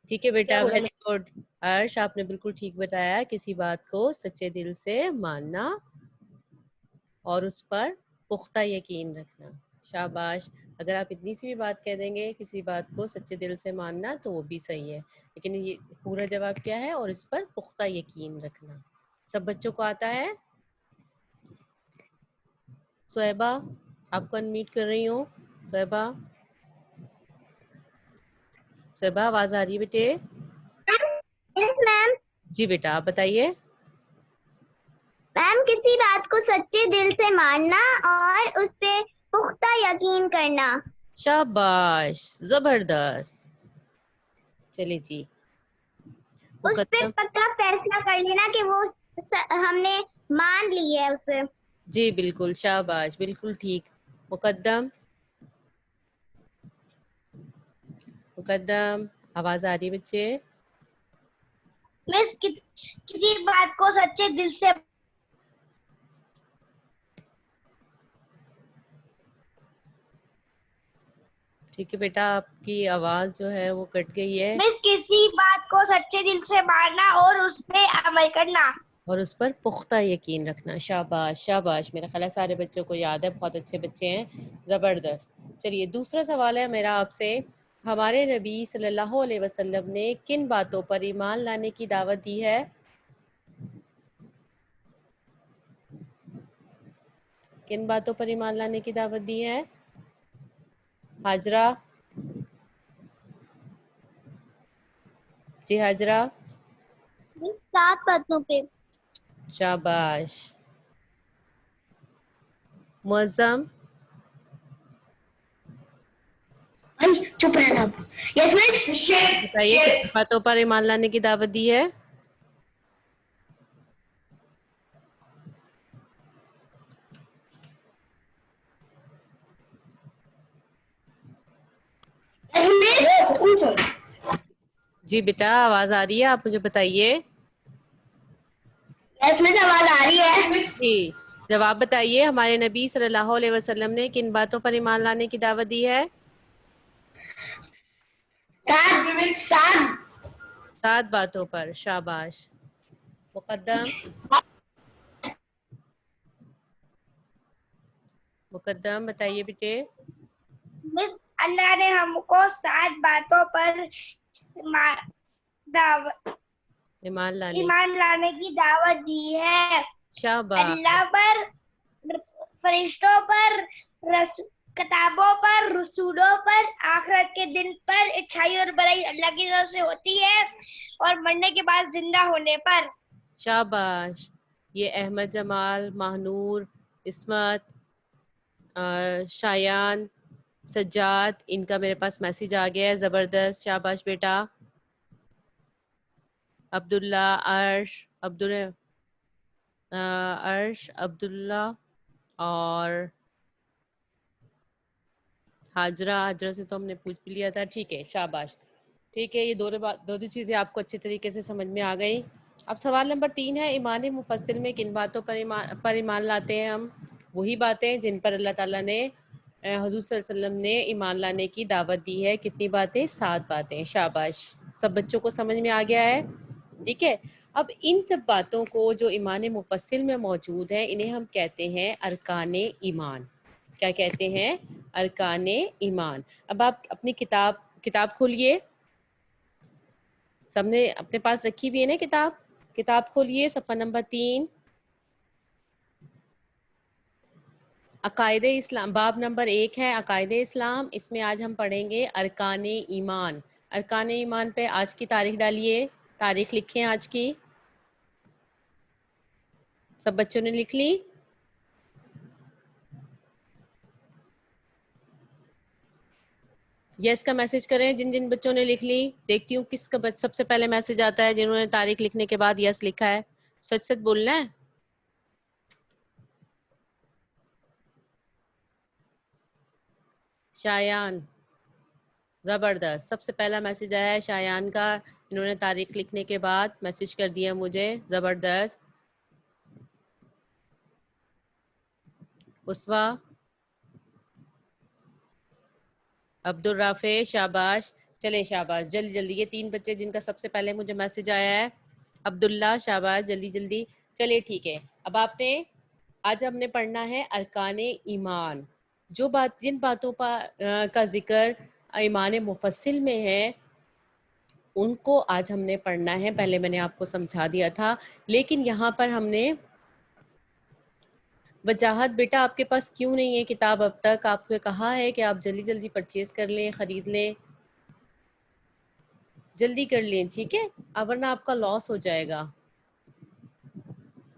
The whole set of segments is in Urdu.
ٹھیک ہے بیٹا، ویری گڈ عرش، آپ نے بالکل ٹھیک بتایا. کسی بات کو سچے دل سے ماننا اور اس پر پختہ یقین رکھنا. شاباش. اگر آپ اتنی سی بھی بات کہہ دیں گے کسی بات کو سچے دل سے ماننا تو وہ بھی صحیح ہے، لیکن یہ پورا جواب کیا ہے؟ اور اس پر پختہ یقین رکھنا. سب بچوں کو آتا ہے؟ صہیبہ آپ کو انمیوٹ کر رہی ہوں. صہیبہ، صہیبہ آواز آ رہی ہے بیٹے؟ یس میم. جی بیٹا، آپ بتائیے. میم کسی بات کو سچے دل سے ماننا اور اس پہ پختہ یقین کرنا. شاباش، زبردست. چلے جی. اس پہ مقدم. پکا فیصلہ کر لینا کہ وہ ہم نے مان لی ہے اسے. جی بالکل، شاباش، بالکل ٹھیک. مقدم، مقدم آواز آ رہی ہے بچے؟ مس کسی بات کو سچے دل سے ٹھیک ہے بیٹا، آپ کی آواز جو ہے وہ کٹ گئی ہے. مس کسی بات کو سچے دل سے ماننا اور اس پہ عمل کرنا. اور اس پر پختہ یقین رکھنا. شاباش شاباش، میرا خیال ہے سارے بچوں کو یاد ہے، بہت اچھے بچے ہیں. زبردست. چلیے دوسرا سوال ہے میرا آپ سے. ہمارے نبی صلی اللہ علیہ وسلم نے کن باتوں پر ایمان لانے کی دعوت دی ہے؟ کن باتوں پر ایمان لانے کی دعوت دی ہے؟ ہاجرہ، جی ہاجرہ. 7 باتوں پہ. شاباش. معظم، چپ رہنا. یس مس. بتائیے کتنی باتوں پر ایمان لانے کی دعوت دی ہے؟ جی بیٹا آواز آ رہی ہے، آپ مجھے بتائیے. یس مس آواز آ رہی ہے. جی جواب بتائیے. ہمارے نبی صلی اللہ علیہ وسلم نے کن باتوں پر ایمان لانے کی دعوت دی ہے؟ 7. 7 باتوں پر. شاباش. مقدم، مقدم بتائیے بیٹے. مس اللہ نے ہم کو 7 باتوں پر ایمان لانے. ایمان لانے کی دعوت دی ہے. شاباش. اللہ پر، فرشتوں پر، کتابوں پر، رسولوں پر، آخرت کے دن پر، اچھائی اور برائی اللہ کی طرف سے ہوتی ہے، اور مرنے کے بعد زندہ ہونے پر. شاباش. یہ احمد جمال، ماہنور، عصمت، شایان، سجاد، ان کا میرے پاس میسج آ گیا ہے. زبردست. شاباش بیٹا. عبداللہ، عرش، عبداللہ اور ہاجرہ سے تو ہم نے پوچھ بھی لیا تھا. ٹھیک ہے، شاباش. ٹھیک ہے، یہ دو چیزیں آپ کو اچھے طریقے سے سمجھ میں آ گئی. اب سوال نمبر 3 ہے، ایمان مفصل میں کن باتوں پر ایمان لاتے ہیں ہم؟ وہی باتیں جن پر اللہ تعالیٰ نے حضور صلی اللہ علیہ وسلم نے ایمان لانے کی دعوت دی ہے. کتنی باتیں؟ 7 باتیں. شاباش. سب بچوں کو سمجھ میں آ گیا ہے؟ ٹھیک ہے. اب ان سب باتوں کو جو ایمان مفصل میں موجود ہیں انہیں ہم کہتے ہیں ارکان ایمان. کیا کہتے ہیں؟ ارکان ایمان. اب آپ اپنی کتاب کھولیے. سب نے اپنے پاس رکھی ہوئی ہے نا کتاب کھولیے صفحہ نمبر 3. عقائد اسلام، باب نمبر 1 ہے عقائد اسلام. اس میں آج ہم پڑھیں گے ارکان ایمان. ارکان ایمان پہ آج کی تاریخ ڈالیے. تاریخ لکھیں آج کی. سب بچوں نے لکھ لی؟ یس کا میسج کریں جن جن بچوں نے لکھ لی. دیکھتی ہوں کس کا سب سے پہلے میسج آتا ہے جنہوں نے تاریخ لکھنے کے بعد یس لکھا ہے. سچ سچ بولنا ہے. شایان، زبردست. سب سے پہلا میسج آیا ہے شایان کا، انہوں نے تاریخ لکھنے کے بعد میسج کر دیا مجھے. زبردست. اسوا، عبدالرافع، شاباش. چلے شاباش، جلدی جلدی. یہ 3 بچے جن کا سب سے پہلے مجھے میسج آیا ہے. عبداللہ، شاباش، جلدی جلدی. چلے ٹھیک ہے. اب آپ نے آج ہم نے پڑھنا ہے ارکان ایمان. جن باتوں کا ذکر ایمان مفصل میں ہے ان کو آج ہم نے پڑھنا ہے. پہلے میں نے آپ کو سمجھا دیا تھا، لیکن یہاں پر ہم نے وجاہت. بیٹا آپ کے پاس کیوں نہیں ہے کتاب؟ اب تک آپ سے کہا ہے کہ آپ جلدی جلدی پرچیز کر لیں، خرید لیں، جلدی کر لیں، ٹھیک ہے، ورنہ آپ کا لاس ہو جائے گا.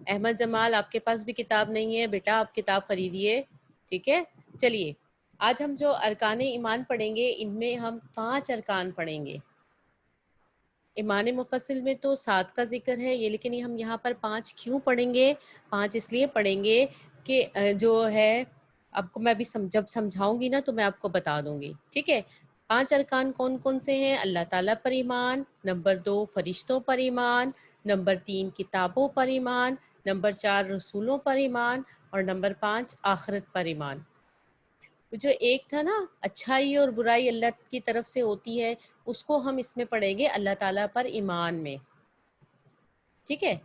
احمد جمال آپ کے پاس بھی کتاب نہیں ہے بیٹا، آپ کتاب خریدیے، ٹھیک ہے. چلیے آج ہم جو ارکان ایمان پڑھیں گے ان میں ہم 5 ارکان پڑھیں گے. ایمان مفصل میں تو 7 کا ذکر ہے یہ، لیکن ہم یہاں پر 5 کیوں پڑھیں گے؟ 5 اس لیے پڑھیں گے کہ جو ہے آپ کو میں بھی جب سمجھاؤں گی نا تو میں آپ کو بتا دوں گی، ٹھیک ہے. 5 ارکان کون کون سے ہیں؟ اللہ تعالیٰ پر ایمان، نمبر 2 فرشتوں پر ایمان، نمبر 3 کتابوں پر ایمان، نمبر 4 رسولوں پر ایمان، اور نمبر 5 آخرت پر ایمان. جو ایک تھا نا اچھائی اور برائی اللہ کی طرف سے ہوتی ہے، اس کو ہم اس میں پڑھیں گے اللہ تعالیٰ پر ایمان میں، ٹھیک ہے.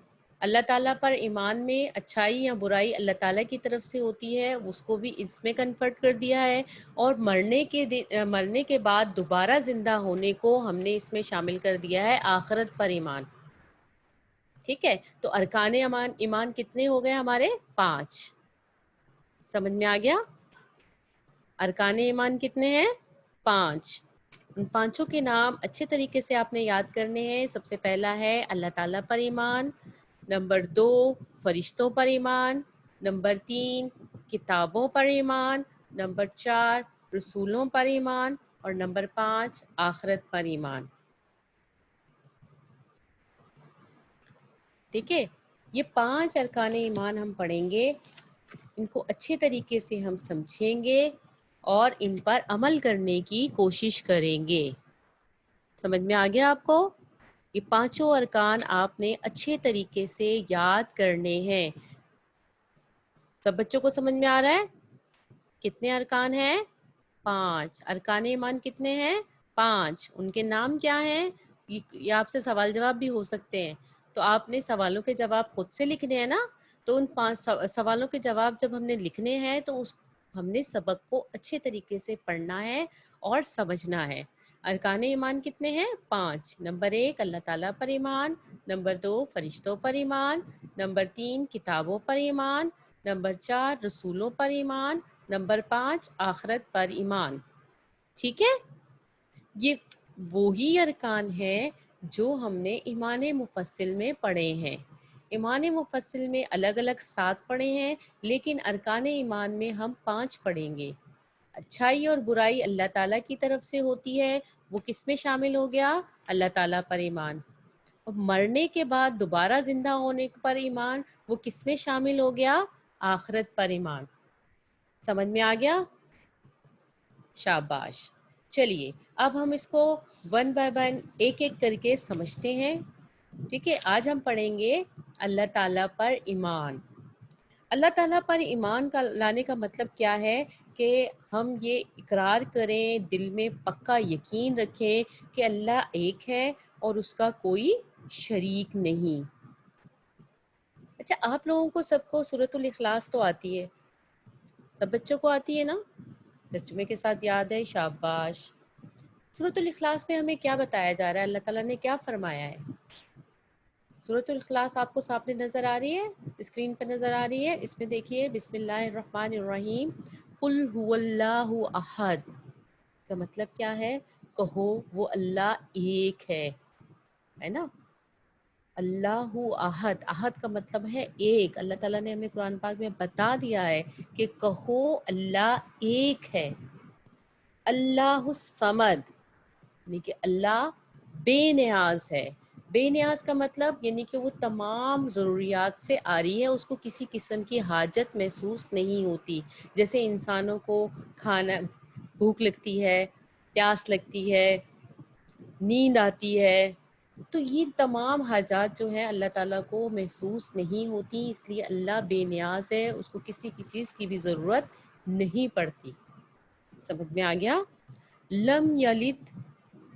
اللہ تعالیٰ پر ایمان میں اچھائی یا برائی اللہ تعالیٰ کی طرف سے ہوتی ہے، اس کو بھی اس میں کنورٹ کر دیا ہے. اور مرنے کے بعد دوبارہ زندہ ہونے کو ہم نے اس میں شامل کر دیا ہے آخرت پر ایمان، ٹھیک ہے. تو ارکان ایمان کتنے ہو گئے ہمارے؟ 5. سمجھ میں آ گیا؟ ارکان ایمان کتنے ہیں؟ 5. ان 5 کے نام اچھے طریقے سے آپ نے یاد کرنے ہیں. سب سے پہلا ہے اللہ تعالیٰ پر ایمان، نمبر 2 فرشتوں پر ایمان، نمبر 3 کتابوں پر ایمان، نمبر 4 رسولوں پر ایمان، اور نمبر 5 آخرت پر ایمان، ٹھیک ہے. یہ 5 ارکان ایمان ہم پڑھیں گے، ان کو اچھے طریقے سے ہم سمجھیں گے اور ان پر عمل کرنے کی کوشش کریں گے. سمجھ میں آ گیا آپ کو؟ یہ 5 ارکان آپ نے اچھے طریقے سے یاد کرنے ہیں. سب بچوں کو سمجھ میں آ رہا ہے؟ کتنے ارکان ہیں؟ 5. ارکان ایمان کتنے ہیں؟ 5. ان کے نام کیا ہیں؟ یہ آپ سے سوال جواب بھی ہو سکتے ہیں، تو آپ نے سوالوں کے جواب خود سے لکھنے ہیں نا. تو ان 5 سوالوں کے جواب جب ہم نے لکھنے ہیں تو ہم نے سبق کو اچھے طریقے سے پڑھنا ہے اور سمجھنا ہے. ارکان ایمان کتنے ہیں؟ 5. نمبر 1 اللہ تعالیٰ پر ایمان، نمبر 2 فرشتوں پر ایمان، نمبر 3 کتابوں پر ایمان، نمبر 4 رسولوں پر ایمان، نمبر 5 آخرت پر ایمان، ٹھیک ہے. یہ وہی ارکان ہیں جو ہم نے ایمان مفصل میں پڑھے ہیں. ایمان مفصل میں الگ الگ 7 پڑھے ہیں، لیکن ارکان ایمان میں ہم 5 پڑھیں گے. اچھائی اور برائی اللہ تعالیٰ کی طرف سے ہوتی ہے، وہ کس میں شامل ہو گیا؟ اللہ تعالیٰ پر ایمان. اور مرنے کے بعد دوبارہ زندہ ہونے پر ایمان، وہ کس میں شامل ہو گیا؟ آخرت پر ایمان. سمجھ میں آ گیا؟ شاباش. چلیے اب ہم اس کو 1 by 1 ایک ایک کر کے سمجھتے ہیں، ٹھیک ہے. آج ہم پڑھیں گے اللہ تعالیٰ پر ایمان. اللہ تعالیٰ پر ایمان کا لانے کا مطلب کیا ہے؟ کہ ہم یہ اقرار کریں، دل میں پکا یقین رکھیں کہ اللہ ایک ہے اور اس کا کوئی شریک نہیں. اچھا آپ لوگوں کو سب کو سورۃ الاخلاص تو آتی ہے؟ سب بچوں کو آتی ہے نا؟ ترجمے کے ساتھ یاد ہے؟ شاباش. سورۃ الاخلاص میں ہمیں کیا بتایا جا رہا ہے؟ اللہ تعالیٰ نے کیا فرمایا ہے؟ سورۃ الاخلاص آپ کو سامنے نظر آ رہی ہے، اسکرین پر نظر آ رہی ہے. اس میں دیکھیے بسم اللہ الرحمن الرحیم، قل هو اللہ احد کا مطلب کیا ہے؟ کہو وہ اللہ ایک ہے نا. اللہ احد، احد کا مطلب ہے ایک. اللہ تعالیٰ نے ہمیں قرآن پاک میں بتا دیا ہے کہ کہو اللہ ایک ہے. اللہ الصمد یعنی کہ اللہ بے نیاز ہے. بے نیاز کا مطلب یعنی کہ وہ تمام ضروریات سے آری ہے، اس کو کسی قسم کی حاجت محسوس نہیں ہوتی. جیسے انسانوں کو کھانا، بھوک لگتی ہے، پیاس لگتی ہے، نیند آتی ہے، تو یہ تمام حاجات جو ہیں اللہ تعالیٰ کو محسوس نہیں ہوتی. اس لیے اللہ بے نیاز ہے، اس کو کسی چیز کی بھی ضرورت نہیں پڑتی. سمجھ میں آ گیا؟ لم یلد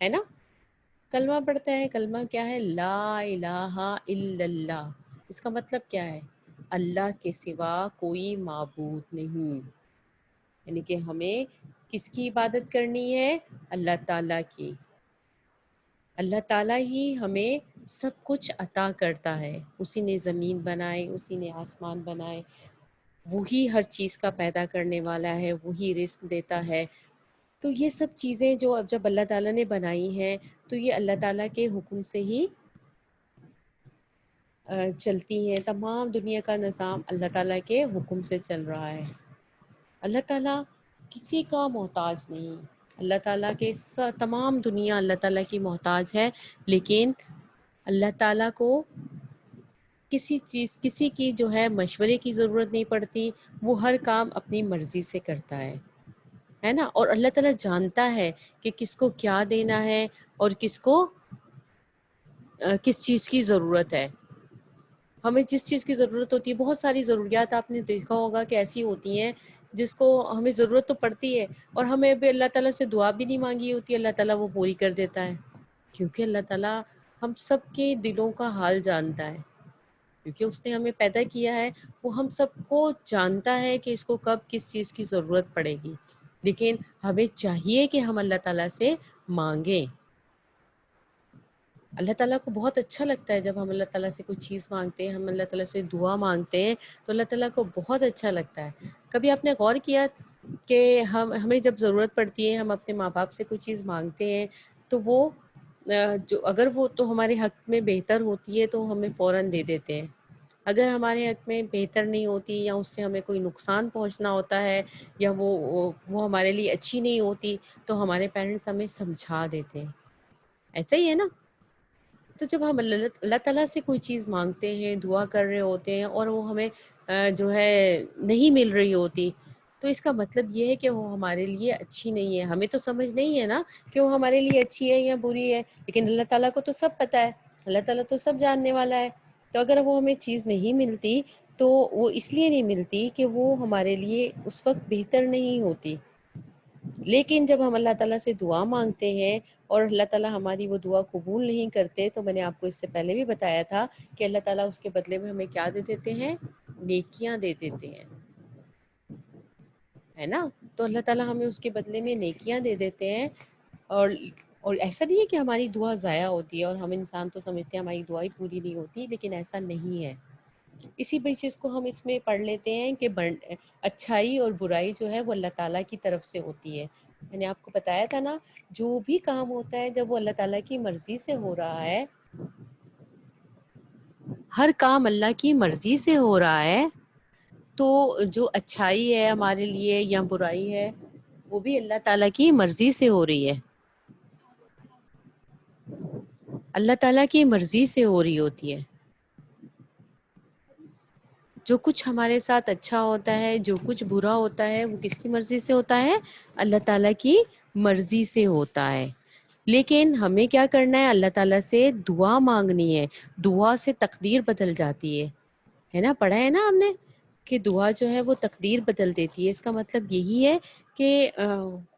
ہے نا. کلمہ پڑھتے ہیں. کلمہ کیا ہے؟ لا الہ الا اللہ. اس کا مطلب کیا ہے؟ اللہ کے سوا کوئی معبود نہیں. یعنی کہ ہمیں کس کی عبادت کرنی ہے؟ اللہ تعالیٰ کی. اللہ تعالیٰ ہی ہمیں سب کچھ عطا کرتا ہے. اسی نے زمین بنائے، اسی نے آسمان بنائے، وہی ہر چیز کا پیدا کرنے والا ہے، وہی رزق دیتا ہے. تو یہ سب چیزیں جو اب جب اللہ تعالیٰ نے بنائی ہیں تو یہ اللہ تعالیٰ کے حکم سے ہی چلتی ہیں. تمام دنیا کا نظام اللہ تعالیٰ کے حکم سے چل رہا ہے. اللہ تعالیٰ کسی کا محتاج نہیں. اللہ تعالیٰ کے تمام دنیا اللہ تعالیٰ کی محتاج ہے، لیکن اللہ تعالیٰ کو کسی کی جو ہے مشورے کی ضرورت نہیں پڑتی. وہ ہر کام اپنی مرضی سے کرتا ہے نا. اور اللہ تعالیٰ جانتا ہے کہ کس کو کیا دینا ہے اور کس کو کس چیز کی ضرورت ہے. ہمیں جس چیز کی ضرورت ہوتی ہے، بہت ساری ضروریات آپ نے دیکھا ہوگا کہ ایسی ہوتی ہیں جس کو ہمیں ضرورت تو پڑتی ہے اور ہمیں بھی اللہ تعالیٰ سے دعا بھی نہیں مانگی ہوتی، اللہ تعالیٰ وہ پوری کر دیتا ہے. کیونکہ اللہ تعالیٰ ہم سب کے دلوں کا حال جانتا ہے. کیونکہ اس نے ہمیں پیدا کیا ہے، وہ ہم سب کو جانتا ہے کہ اس کو کب کس چیز کی ضرورت پڑے گی. لیکن ہمیں چاہیے کہ ہم اللہ تعالیٰ سے مانگیں. اللہ تعالیٰ کو بہت اچھا لگتا ہے جب ہم اللہ تعالیٰ سے کوئی چیز مانگتے ہیں، ہم اللہ تعالیٰ سے دعا مانگتے ہیں تو اللہ تعالیٰ کو بہت اچھا لگتا ہے. کبھی آپ نے غور کیا کہ ہمیں جب ضرورت پڑتی ہے، ہم اپنے ماں باپ سے کوئی چیز مانگتے ہیں تو وہ جو اگر وہ تو ہمارے حق میں بہتر ہوتی ہے تو ہمیں فوراً دے دیتے ہیں. اگر ہمارے حق میں بہتر نہیں ہوتی یا اس سے ہمیں کوئی نقصان پہنچنا ہوتا ہے یا وہ ہمارے لیے اچھی نہیں ہوتی تو ہمارے پیرنٹس ہمیں سمجھا دیتے ہیں. ایسا ہی ہے نا. تو جب ہم اللہ تعالیٰ سے کوئی چیز مانگتے ہیں، دعا کر رہے ہوتے ہیں اور وہ ہمیں جو ہے نہیں مل رہی ہوتی تو اس کا مطلب یہ ہے کہ وہ ہمارے لیے اچھی نہیں ہے. ہمیں تو سمجھ نہیں ہے نا کہ وہ ہمارے لیے اچھی ہے یا بری ہے، لیکن اللہ تعالیٰ کو تو سب پتہ ہے. اللہ تعالیٰ تو سب جاننے والا ہے. تو اگر وہ ہمیں چیز نہیں ملتی تو وہ اس لیے نہیں ملتی کہ وہ ہمارے لیے اس وقت بہتر نہیں ہوتی. لیکن جب ہم اللہ تعالیٰ سے دعا مانگتے ہیں اور اللہ تعالیٰ ہماری وہ دعا قبول نہیں کرتے تو میں نے آپ کو اس سے پہلے بھی بتایا تھا کہ اللہ تعالیٰ اس کے بدلے میں ہمیں کیا دے دیتے ہیں؟ نیکیاں دے دیتے ہیں، ہے نا. تو اللہ تعالیٰ ہمیں اس کے بدلے میں نیکیاں دے دیتے ہیں. اور ایسا نہیں ہے کہ ہماری دعا ضائع ہوتی ہے اور ہم انسان تو سمجھتے ہیں ہماری دعا ہی پوری نہیں ہوتی، لیکن ایسا نہیں ہے. اسی بیسس کو ہم اس میں پڑھ لیتے ہیں کہ اچھائی اور برائی جو ہے وہ اللہ تعالیٰ کی طرف سے ہوتی ہے. میں نے آپ کو بتایا تھا نا، جو بھی کام ہوتا ہے جب وہ اللہ تعالیٰ کی مرضی سے ہو رہا ہے، ہر کام اللہ کی مرضی سے ہو رہا ہے تو جو اچھائی ہے ہمارے لیے یا برائی ہے وہ بھی اللہ تعالیٰ کی مرضی سے ہو رہی ہے. اللہ تعالیٰ کی مرضی سے ہو رہی ہوتی ہے. جو کچھ ہمارے ساتھ اچھا ہوتا ہے، جو کچھ برا ہوتا ہے، وہ کس کی مرضی سے ہوتا ہے؟ اللہ تعالیٰ کی مرضی سے ہوتا ہے. لیکن ہمیں کیا کرنا ہے؟ اللہ تعالیٰ سے دعا مانگنی ہے. دعا سے تقدیر بدل جاتی ہے نا. پڑھا ہے نا ہم نے کہ دعا جو ہے وہ تقدیر بدل دیتی ہے. اس کا مطلب یہی ہے کہ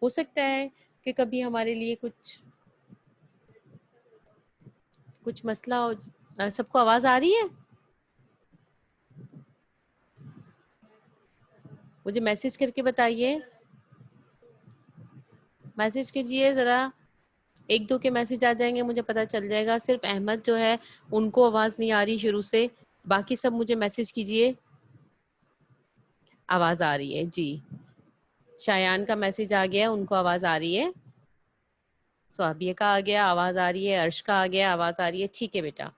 ہو سکتا ہے کہ کبھی ہمارے لیے کچھ مسئلہ ہو. سب کو آواز آ رہی ہے؟ مجھے میسج کر کے بتائیے، میسج کیجئے ذرا. ایک دو کے میسج آ جائیں گے مجھے پتہ چل جائے گا. صرف احمد جو ہے ان کو آواز نہیں آ رہی شروع سے، باقی سب مجھے میسج کیجئے. آواز آ رہی ہے جی. شایان کا میسج آ گیا، ان کو آواز آ رہی ہے. صحابیہ کا آ گیا، آواز آ رہی ہے. عرش کا آ گیا، آواز آ رہی ہے. ٹھیک ہے بیٹا،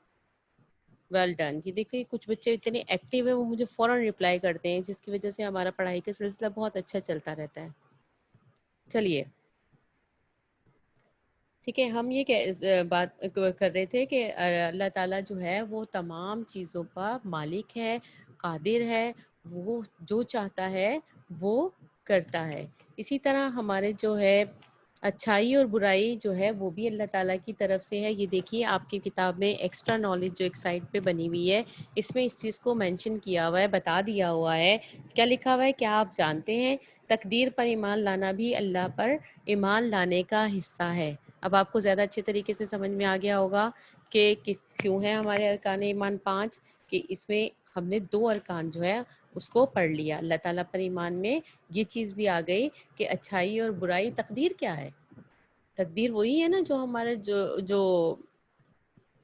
ویل ڈن. یہ دیکھیں کچھ بچے اتنے ایکٹیو ہیں، وہ مجھے فوراً رپلائی کرتے ہیں، جس کی وجہ سے ہمارا پڑھائی کا سلسلہ بہت اچھا چلتا رہتا ہے. چلیے ٹھیک ہے. ہم یہ بات کر رہے تھے کہ اللہ تعالیٰ جو ہے وہ تمام چیزوں کا مالک ہے، قادر ہے. وہ جو چاہتا ہے وہ کرتا ہے. اسی طرح ہمارے جو ہے اچھائی اور برائی جو ہے وہ بھی اللہ تعالیٰ کی طرف سے ہے. یہ دیکھیے آپ کی کتاب میں ایکسٹرا نالج جو ایک سائٹ پہ بنی ہوئی ہے، اس میں اس چیز کو مینشن کیا ہوا ہے، بتا دیا ہوا ہے. کیا لکھا ہوا ہے؟ کیا آپ جانتے ہیں تقدیر پر ایمان لانا بھی اللہ پر ایمان لانے کا حصہ ہے؟ اب آپ کو زیادہ اچھے طریقے سے سمجھ میں آ گیا ہوگا کہ کیوں ہے ہمارے ارکان ایمان 5، کہ اس میں ہم نے 2 ارکان جو ہے اس کو پڑھ لیا. اللہ تعالیٰ پر ایمان میں یہ چیز بھی آ گئی کہ اچھائی اور برائی تقدیر کیا ہے. تقدیر وہی ہے نا جو ہمارا جو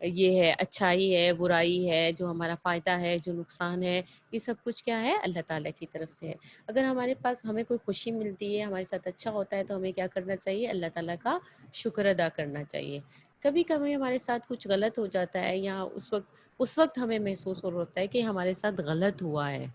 یہ ہے، اچھائی ہے، برائی ہے، جو ہمارا فائدہ ہے، جو نقصان ہے، یہ سب کچھ کیا ہے؟ اللہ تعالیٰ کی طرف سے ہے. اگر ہمارے پاس ہمیں کوئی خوشی ملتی ہے، ہمارے ساتھ اچھا ہوتا ہے، تو ہمیں کیا کرنا چاہیے؟ اللہ تعالیٰ کا شکر ادا کرنا چاہیے. کبھی کبھی ہمارے ساتھ کچھ غلط ہو جاتا ہے، یا اس وقت ہمیں محسوس ہو ہوتا ہے کہ ہمارے ساتھ غلط ہوا ہے.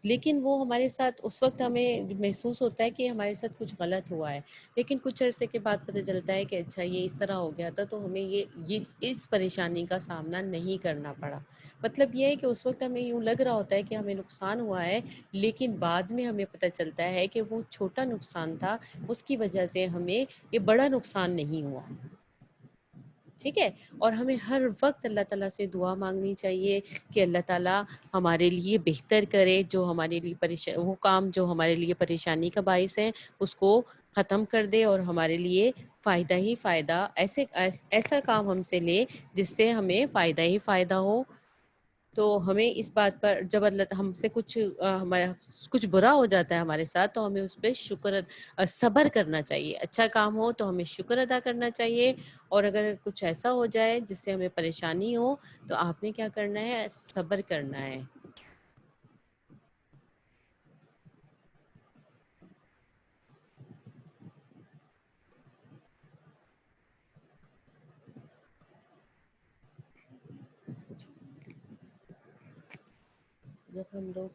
لیکن وہ ہمارے ساتھ اس وقت ہمیں محسوس ہوتا ہے کہ ہمارے ساتھ کچھ غلط ہوا ہے، لیکن کچھ عرصے کے بعد پتہ چلتا ہے کہ اچھا یہ اس طرح ہو گیا تھا، تو ہمیں یہ اس پریشانی کا سامنا نہیں کرنا پڑا. مطلب یہ ہے کہ اس وقت ہمیں یوں لگ رہا ہوتا ہے کہ ہمیں نقصان ہوا ہے، لیکن بعد میں ہمیں پتہ چلتا ہے کہ وہ چھوٹا نقصان تھا، اس کی وجہ سے ہمیں یہ بڑا نقصان نہیں ہوا. ٹھیک ہے. اور ہمیں ہر وقت اللہ تعالیٰ سے دعا مانگنی چاہیے کہ اللہ تعالیٰ ہمارے لیے بہتر کرے، جو ہمارے لیے وہ کام جو ہمارے لیے پریشانی کا باعث ہے اس کو ختم کر دے، اور ہمارے لیے فائدہ ہی فائدہ، ایسا کام ہم سے لے جس سے ہمیں فائدہ ہی فائدہ ہو. تو ہمیں اس بات پر جب اللہ ہم سے کچھ برا ہو جاتا ہے ہمارے ساتھ، تو ہمیں اس پہ صبر کرنا چاہیے. اچھا کام ہو تو ہمیں شکر ادا کرنا چاہیے، اور اگر کچھ ایسا ہو جائے جس سے ہمیں پریشانی ہو تو آپ نے کیا کرنا ہے؟ صبر کرنا ہے. جب ہم لوگ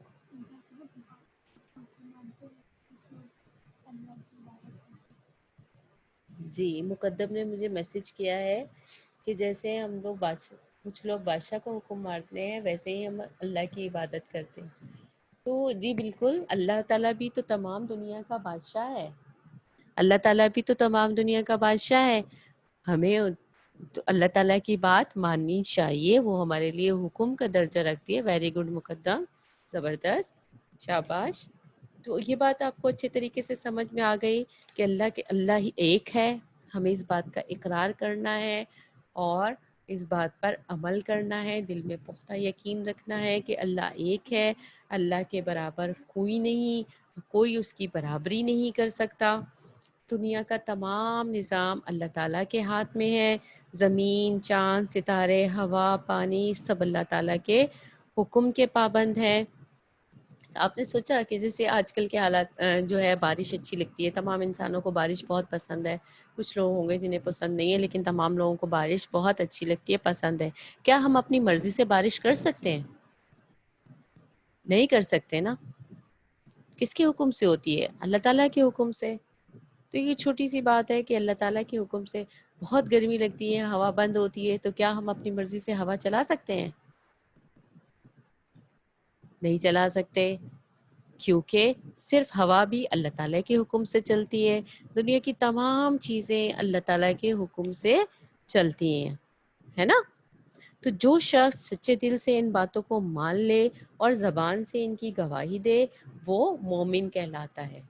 جی، مقدم نے مجھے میسج کیا ہے کہ جیسے ہم لوگ کچھ لوگ بادشاہ کو حکم مارتے ہیں، ویسے ہی ہم اللہ کی عبادت کرتے ہیں. تو جی بالکل، اللہ تعالیٰ بھی تو تمام دنیا کا بادشاہ ہے. اللہ تعالیٰ بھی تو تمام دنیا کا بادشاہ ہے. ہمیں تو اللہ تعالیٰ کی بات ماننی چاہیے، وہ ہمارے لیے حکم کا درجہ رکھتی ہے. ویری گڈ مقدم، زبردست، شاباش. تو یہ بات آپ کو اچھے طریقے سے سمجھ میں آ گئی کہ اللہ ہی ایک ہے. ہمیں اس بات کا اقرار کرنا ہے اور اس بات پر عمل کرنا ہے، دل میں پختہ یقین رکھنا ہے کہ اللہ ایک ہے، اللہ کے برابر کوئی نہیں، کوئی اس کی برابری نہیں کر سکتا. دنیا کا تمام نظام اللہ تعالیٰ کے ہاتھ میں ہے. زمین، چاند، ستارے، ہوا، پانی، سب اللہ تعالیٰ کے حکم کے پابند ہیں. آپ نے سوچا کہ جیسے آج کل کے حالات جو ہے، بارش اچھی لگتی ہے، تمام انسانوں کو بارش بہت پسند ہے. کچھ لوگ ہوں گے جنہیں پسند نہیں ہے، لیکن تمام لوگوں کو بارش بہت اچھی لگتی ہے، پسند ہے. کیا ہم اپنی مرضی سے بارش کر سکتے ہیں؟ نہیں کر سکتے نا. کس کے حکم سے ہوتی ہے؟ اللہ تعالیٰ کے حکم سے. تو یہ چھوٹی سی بات ہے کہ اللہ تعالیٰ کے حکم سے بہت گرمی لگتی ہے، ہوا بند ہوتی ہے، تو کیا ہم اپنی مرضی سے ہوا چلا سکتے ہیں؟ نہیں چلا سکتے، کیونکہ صرف ہوا بھی اللہ تعالیٰ کے حکم سے چلتی ہے. دنیا کی تمام چیزیں اللہ تعالیٰ کے حکم سے چلتی ہیں، ہے نا. تو جو شخص سچے دل سے ان باتوں کو مان لے اور زبان سے ان کی گواہی دے، وہ مومن کہلاتا ہے.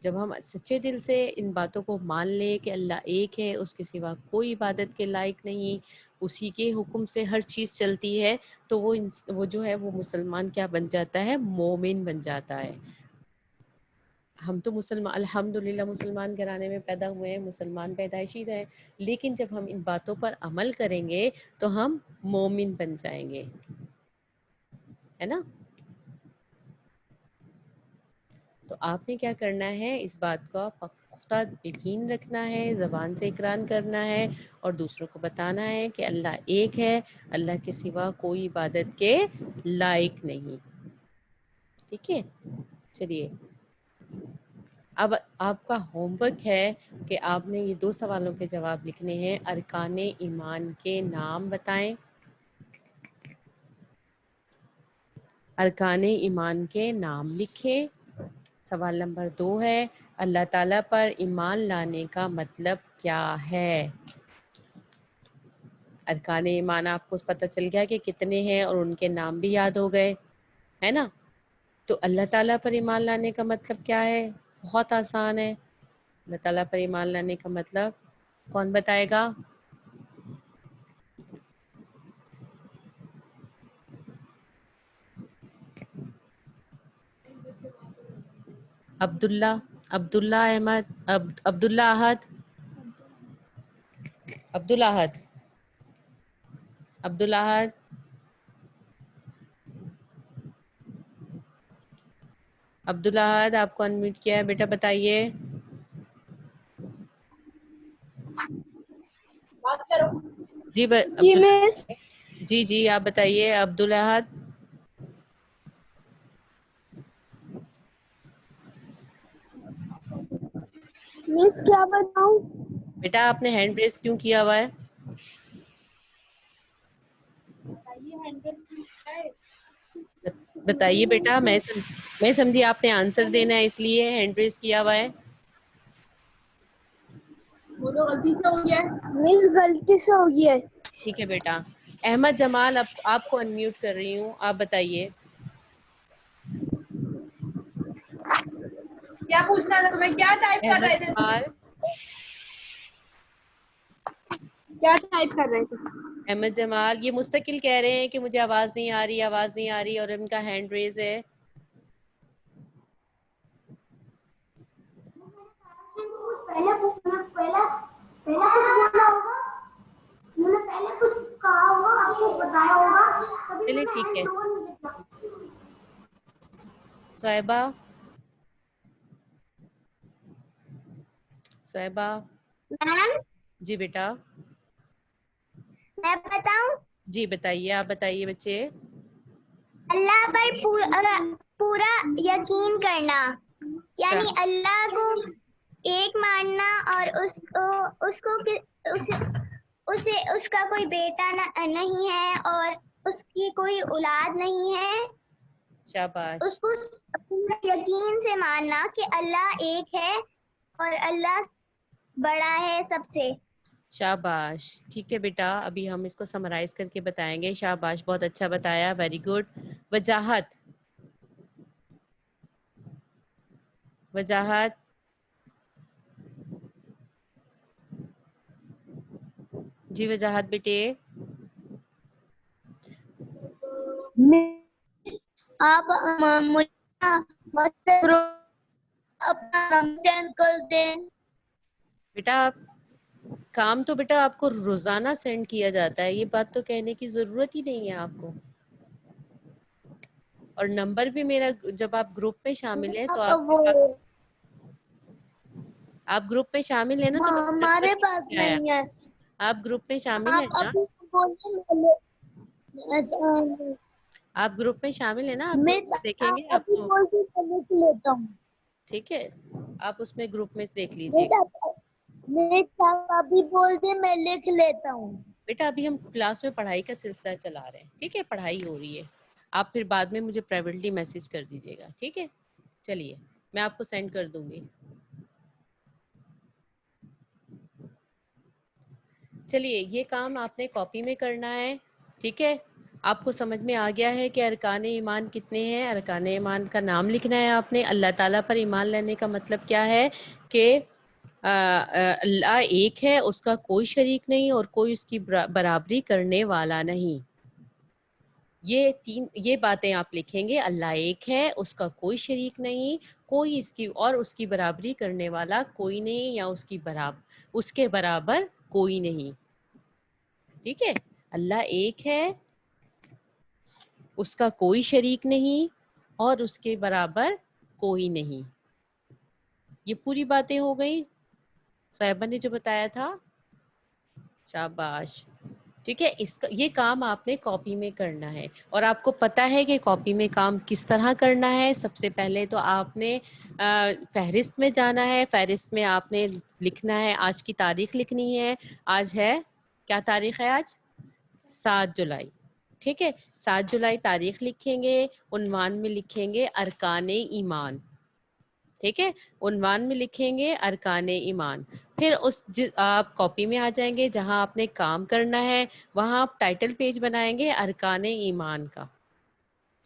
جب ہم سچے دل سے ان باتوں کو مان لیں کہ اللہ ایک ہے، اس کے سوا کوئی عبادت کے لائق نہیں، اسی کے حکم سے ہر چیز چلتی ہے، تو وہ جو ہے وہ مسلمان کیا بن جاتا ہے؟ مومن بن جاتا ہے. ہم تو الحمدللہ مسلمان گھرانے میں پیدا ہوئے ہیں، مسلمان پیدائشی رہے، لیکن جب ہم ان باتوں پر عمل کریں گے تو ہم مومن بن جائیں گے، ہے نا. تو آپ نے کیا کرنا ہے؟ اس بات کا پختہ یقین رکھنا ہے، زبان سے اقرار کرنا ہے، اور دوسروں کو بتانا ہے کہ اللہ ایک ہے، اللہ کے سوا کوئی عبادت کے لائق نہیں. ٹھیک ہے. چلیے، اب آپ کا ہوم ورک ہے کہ آپ نے یہ 2 سوالوں کے جواب لکھنے ہیں. ارکان ایمان کے نام بتائیں. ارکان ایمان کے نام لکھیں. سوال نمبر 2 ہے، اللہ تعالیٰ پر ایمان لانے کا مطلب کیا ہے؟ ارکان ایمان آپ کو پتہ چل گیا کہ کتنے ہیں، اور ان کے نام بھی یاد ہو گئے، ہے نا. تو اللہ تعالیٰ پر ایمان لانے کا مطلب کیا ہے؟ بہت آسان ہے. اللہ تعالیٰ پر ایمان لانے کا مطلب کون بتائے گا؟ عبداللہ احمد، عبداللہ احد، عبداللہ احد. عبداللہ احد آپ کو انمیوٹ کیا ہے بیٹا، بتائیے. بات کرو. جی جی مس. جی آپ بتائیے عبداللہ احد. مس کیا بتاؤں؟ بیٹا آپ نے ہینڈ ریز کیوں کیا ہوا ہے؟ بتائیے بیٹا. میں سمجھی آپ نے آنسر دینا ہے اس لیے ہینڈ ریز کیا ہوا ہے. بولو غلطی سے ہو گیا ہے. مس غلطی سے ہو گیا ہے. ٹھیک ہے بیٹا. احمد جمال آپ کو انمیوٹ کر رہی ہوں، آپ بتائیے. کیا پوچھنا تھا تمہیں؟ کیا ٹائپ کر احمد رہے تھے؟ جمال، کیا ٹائپ کر رہے تھے؟ احمد جمال یہ مستقل کہہ رہے ہیں کہ مجھے آواز نہیں آ رہی اور ان کا ہینڈ ریز ہے. چلیے ٹھیک ہے. صہیبہ میم جی بیٹا. میں بتاؤں؟ جی بتائیے، آپ بتائیے بچے. اللہ پر پورا یقین کرنا، یعنی اللہ کو ایک ماننا اور اس کا کوئی بیٹا نہیں ہے اور اس کی کوئی اولاد نہیں ہے. شاباش. اس کو یقین سے ماننا کہ اللہ ایک ہے اور اللہ بڑا ہے سب سے. شاباش. ٹھیک ہے بیٹا، ابھی ہم اس کو سمرائز کر کے بتائیں گے. شاباش، بہت اچھا بتایا، ویری گڈ. وجاہت جی وجاہت بیٹے. آپ اپنا نام سینڈ کر دیں. بیٹا کام تو بیٹا آپ کو روزانہ سینڈ کیا جاتا ہے، یہ بات تو کہنے کی ضرورت ہی نہیں ہے آپ کو. اور نمبر بھی میرا، جب آپ گروپ میں شامل ہیں تو آپ گروپ میں شامل ہیں نا، تو ہمارے پاس نہیں ہے. آپ گروپ میں شامل ہیں آپ نا، ابھی آپ گروپ میں شامل ہیں نا، آپ میں گروپ میں دیکھیں گے آپ ابھی کو. بول کے لکھ لیتا ہوں. ٹھیک ہے، آپ اس میں گروپ میں دیکھ لیجئے. میں ابھی بول دے، میں لکھ لیتا ہوں. بیٹا ابھی ہم کلاس میں پڑھائی کا سلسلہ چلا رہے ہیں، ٹھیک ہے، پڑھائی ہو رہی ہے. آپ پھر بعد میں مجھے پرائیویٹلی میسج کر دیجیے گا، ٹھیک ہے. چلیے میں آپ کو سینڈ کر دوں گی. چلیے یہ کام آپ نے کاپی میں کرنا ہے، ٹھیک ہے. آپ کو سمجھ میں آ گیا ہے کہ ارکان ایمان کتنے ہیں. ارکان ایمان کا نام لکھنا ہے آپ نے. اللہ تعالیٰ پر ایمان لانے کا مطلب کیا ہے کہ اللہ ایک ہے، اس کا کوئی شریک نہیں اور کوئی اس کی برابری کرنے والا نہیں. یہ باتیں آپ لکھیں گے. اللہ ایک ہے، اس کا کوئی شریک نہیں، کوئی اس کی برابری کرنے والا کوئی نہیں، یا اس کے برابر کوئی نہیں. ٹھیک ہے، اللہ ایک ہے، اس کا کوئی شریک نہیں اور اس کے برابر کوئی نہیں. یہ پوری باتیں ہو گئی صاحبہ نے جو بتایا تھا. شاباش. ٹھیک ہے، یہ کام آپ نے کاپی میں کرنا ہے، اور آپ کو پتا ہے کہ کاپی میں کام کس طرح کرنا ہے. سب سے پہلے تو آپ نے فہرست میں جانا ہے. فہرست میں آپ نے لکھنا ہے، آج کی تاریخ لکھنی ہے. آج ہے، کیا تاریخ ہے آج؟ 7 جولائی. ٹھیک ہے، 7 جولائی تاریخ لکھیں گے. عنوان میں لکھیں گے ارکان ایمان. ٹھیک ہے، عنوان میں لکھیں گے ارکان ایمان. پھر آپ کاپی میں آ جائیں گے، جہاں آپ نے کام کرنا ہے وہاں آپ ٹائٹل پیج بنائیں گے ارکان ایمان کا.